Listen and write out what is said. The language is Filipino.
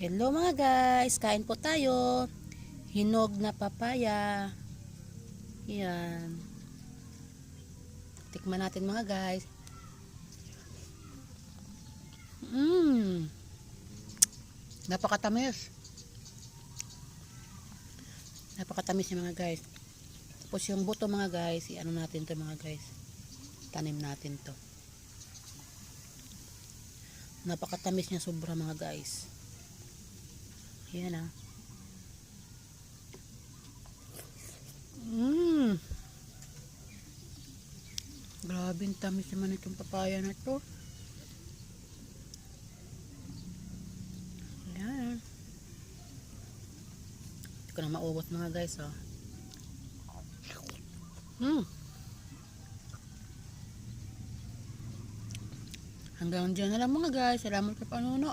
Hello mga guys, kain po tayo. Hinog na papaya. Yan. Tikman natin mga guys. Napakatamis. Napakatamis yung mga guys. Tapos yung buto mga guys, i-ano natin to mga guys. Tanim natin to. Napakatamis niya sobra mga guys. Yan ah. Grabe ang tamis naman itong papaya na to. Yan. Hindi ko na maubos mga guys oh. Hanggang dyan na lang mga guys. Salamat sa panonood.